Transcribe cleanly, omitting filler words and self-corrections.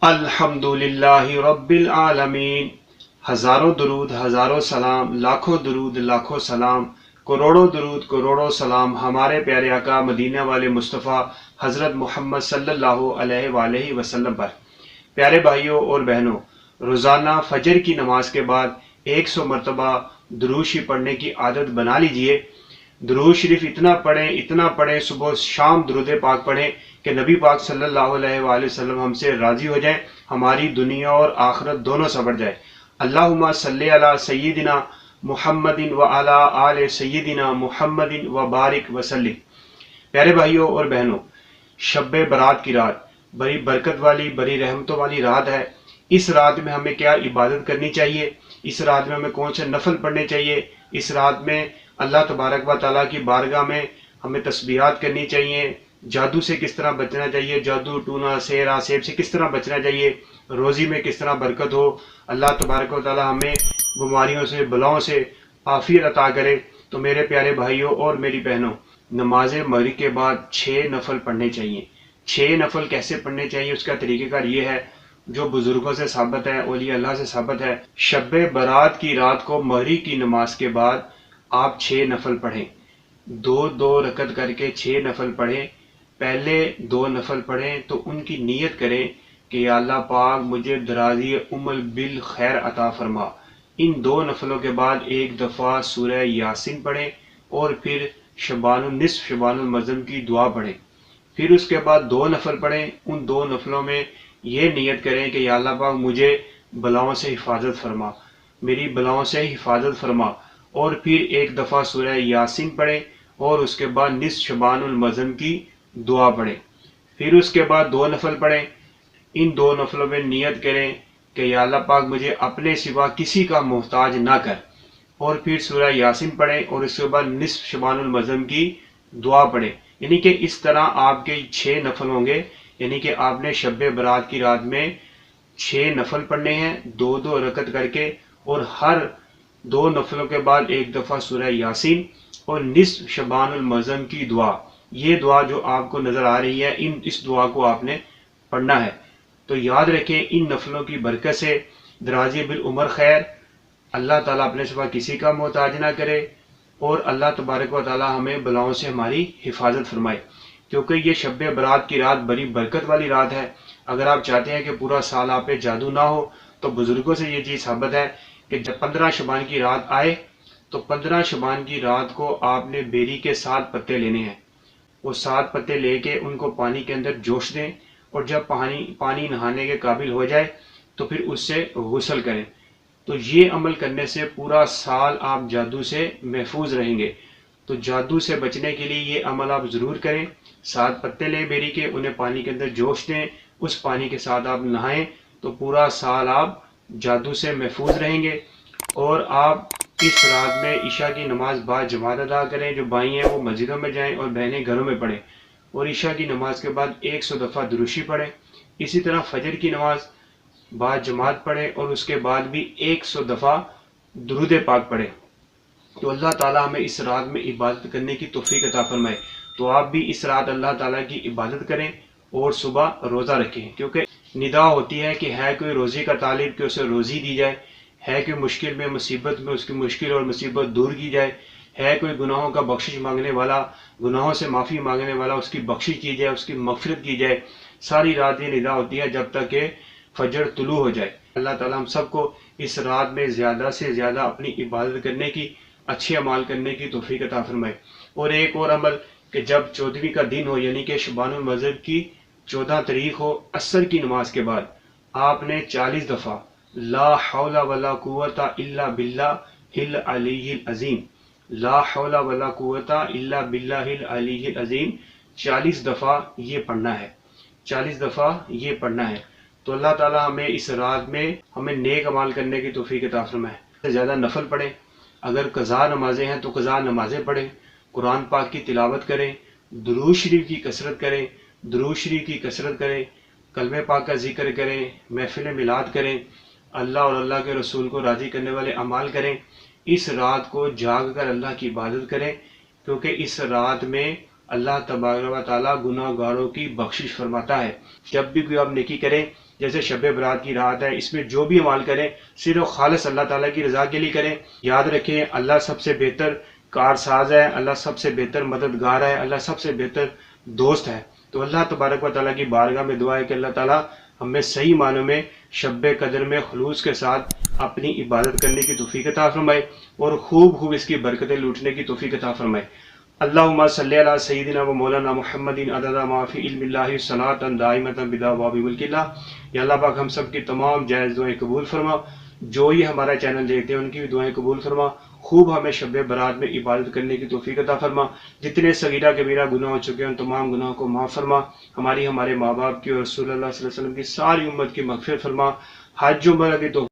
الحمدللہ رب العالمین۔ ہزاروں درود ہزاروں سلام، لاکھوں درود لاکھوں سلام، کروڑوں درود کروڑوں سلام ہمارے پیارے آقا مدینہ والے مصطفیٰ حضرت محمد صلی اللہ علیہ وآلہ وسلم پر۔ پیارے بھائیوں اور بہنوں، روزانہ فجر کی نماز کے بعد 100 مرتبہ درود شریف پڑھنے کی عادت بنا لیجئے۔ درود شریف اتنا پڑھیں، صبح شام درود پاک پڑھیں کہ نبی پاک صلی اللہ علیہ وآلہ وسلم ہم سے راضی ہو جائیں، ہماری دنیا اور آخرت دونوں سنور جائے۔ اللہم صلی علی سیدنا محمد وعلی آل سیدنا محمد وبارک وسلم۔ پیارے بھائیوں اور بہنوں، شب برات کی رات بڑی برکت والی، بڑی رحمتوں والی رات ہے۔ اس رات میں ہمیں کیا عبادت کرنی چاہیے؟ اس رات میں ہمیں کون سے نفل پڑھنے چاہیے؟ اس رات میں اللہ تبارک و تعالیٰ کی بارگاہ میں ہمیں تسبیحات کرنی چاہیے۔ جادو سے کس طرح بچنا چاہیے؟ جادو ٹونا سحر آسیب سے کس طرح بچنا چاہیے؟ روزی میں کس طرح برکت ہو؟ اللہ تبارک و تعالیٰ ہمیں بیماریوں سے بلاؤں سے عافیت عطا کرے۔ تو میرے پیارے بھائیوں اور میری بہنوں، نماز مغرب کے بعد 6 نفل پڑھنے چاہیے۔ 6 نفل کیسے پڑھنے چاہیے؟ اس کا طریقہ کار یہ ہے جو بزرگوں سے ثابت ہے، اولیاء اللہ سے ثابت ہے۔ شب برات کی رات کو مغرب کی نماز کے بعد آپ 6 نفل پڑھیں، 2 رکعت کر کے 6 نفل پڑھیں۔ پہلے 2 نفل پڑھیں تو ان کی نیت کریں کہ یا اللہ پاک مجھے درازی عمر بالخیر عطا فرما۔ ان 2 نفلوں کے بعد ایک دفعہ سورہ یاسین پڑھیں اور پھر شبان النصف شبان المظلم کی دعا پڑھیں۔ پھر اس کے بعد 2 نفل پڑھیں۔ ان 2 نفلوں میں یہ نیت کریں کہ یا اللہ پاک مجھے بلاؤں سے حفاظت فرما، میری بلاؤں سے حفاظت فرما، اور پھر ایک دفعہ سورہ یاسین پڑھیں اور اس کے بعد نصف شبان المظلم کی دعا پڑھیں۔ پھر اس کے بعد 2 نفل پڑھیں۔ ان 2 نفلوں میں نیت کریں کہ یا اللہ پاک مجھے اپنے سوا کسی کا محتاج نہ کر، اور پھر سورہ یاسین پڑھیں اور اس کے بعد نصف شبان المظلم کی دعا پڑھیں۔ یعنی کہ اس طرح آپ کے 6 نفل ہوں گے۔ یعنی کہ آپ نے شب برات کی رات میں 6 نفل پڑھنے ہیں، 2 رکعت کر کے، اور ہر 2 نفلوں کے بعد ایک دفعہ سورہ یاسین اور نصف شبان المظلم کی دعا۔ یہ دعا جو آپ کو نظر آ رہی ہے، اس دعا کو آپ نے پڑھنا ہے۔ تو یاد رکھیں ان نفلوں کی برکت سے درازی بالعمر خیر، اللہ تعالیٰ اپنے سوا کسی کا محتاج نہ کرے، اور اللہ تبارک و تعالیٰ ہمیں بلاؤں سے ہماری حفاظت فرمائے۔ کیونکہ یہ شب برات کی رات بڑی برکت والی رات ہے۔ اگر آپ چاہتے ہیں کہ پورا سال آپ پہ جادو نہ ہو تو بزرگوں سے یہ چیز ثابت ہے کہ جب 15 شعبان کی رات آئے تو 15 شعبان کی رات کو آپ نے بیری کے 7 پتے لینے ہیں۔ وہ 7 پتے لے کے ان کو پانی کے اندر جوش دیں، اور جب پانی نہانے کے قابل ہو جائے تو پھر اس سے غسل کریں۔ تو یہ عمل کرنے سے پورا سال آپ جادو سے محفوظ رہیں گے۔ تو جادو سے بچنے کے لیے یہ عمل آپ ضرور کریں۔ 7 پتے لیں بیری کے، انہیں پانی کے اندر جوش دیں، اس پانی کے ساتھ آپ نہائیں، تو پورا سال آپ جادو سے محفوظ رہیں گے۔ اور آپ اس رات میں عشاء کی نماز با جماعت ادا کریں۔ جو بھائی ہیں وہ مسجدوں میں جائیں اور بہنیں گھروں میں پڑھیں، اور عشاء کی نماز کے بعد 100 دفعہ درود شریف پڑھیں۔ اسی طرح فجر کی نماز با جماعت پڑھیں اور اس کے بعد بھی 100 دفعہ درود پاک پڑھیں۔ تو اللہ تعالیٰ ہمیں اس رات میں عبادت کرنے کی توفیق عطا فرمائے۔ تو آپ بھی اس رات اللہ تعالیٰ کی عبادت کریں اور صبح روزہ رکھیں، کیونکہ ندا ہوتی ہے کہ ہے کوئی روزی کا طالب کہ اسے روزی دی جائے، ہے کوئی مشکل میں مصیبت میں اس کی مشکل اور مصیبت دور کی جائے، ہے کوئی گناہوں کا بخشش مانگنے والا، گناہوں سے معافی مانگنے والا، اس کی بخشش کی جائے، اس کی مغفرت کی جائے۔ ساری رات یہ ندا ہوتی ہے جب تک کہ فجر طلوع ہو جائے۔ اللہ تعالیٰ ہم سب کو اس رات میں زیادہ سے زیادہ اپنی عبادت کرنے کی، اچھے اعمال کرنے کی توفیق عطا فرمائے۔ اور ایک اور عمل کہ جب 14ویں کا دن ہو، یعنی کہ شبان المظلم کی 14 تاریخ ہو، عصر کی نماز کے بعد آپ نے 40 دفعہ لا حول ولا قوت الا باللہ العلی العظیم، لا حول ولا قوت الا باللہ العلی العظیم 40 دفعہ یہ پڑھنا ہے، 40 دفعہ یہ پڑھنا ہے۔ تو اللہ تعالیٰ ہمیں اس رات میں ہمیں نیک عمال کرنے کی توفیق عطا فرمائے۔ زیادہ نفل پڑھیں، اگر قضا نمازیں ہیں تو قضا نمازیں پڑھیں، قرآن پاک کی تلاوت کریں، درود شریف کی کثرت کریں، درود شریف کی کثرت کریں، کلمہ پاک کا ذکر کریں، محفل میلاد کریں، اللہ اور اللہ کے رسول کو راضی کرنے والے اعمال کریں۔ اس رات کو جاگ کر اللہ کی عبادت کریں، کیونکہ اس رات میں اللہ تبارک و تعالیٰ گناہ گاروں کی بخشش فرماتا ہے۔ جب بھی کوئی آپ نیکی کریں، جیسے شب برات کی رات ہے، اس میں جو بھی عمل کریں صرف خالص اللہ تعالیٰ کی رضا کے لیے کریں۔ یاد رکھیں اللہ سب سے بہتر کارساز ہے، اللہ سب سے بہتر مددگار ہے، اللہ سب سے بہتر دوست ہے۔ تو اللہ تبارک و تعالیٰ کی بارگاہ میں دعا ہے کہ اللہ تعالیٰ ہمیں صحیح معنوں میں شب قدر میں خلوص کے ساتھ اپنی عبادت کرنے کی توفیق عطا فرمائے اور خوب اس کی برکتیں لوٹنے کی توفیق عطا فرمائے۔ اللہم صلی علی سیدنا و مولانا محمد عدد ما فی علم اللہ صلاۃ دائمۃ بدوام ملک اللہ۔ یا اللہ پاک ہم سب کی تمام جائز دعائیں قبول فرما، جو یہ ہمارا چینل دیکھتے ہیں ان کی بھی دعائیں قبول فرما، خوب ہمیں شب برات میں عبادت کرنے کی توفیق عطا فرما، جتنے صغیرہ کبیرہ گناہ ہو چکے ہیں ان تمام گناہوں کو معاف فرما، ہمارے ماں باپ کی اور رسول اللہ صلی اللہ علیہ وسلم کی ساری امت کی مغفرت فرما، حج عمرہ کی توفیق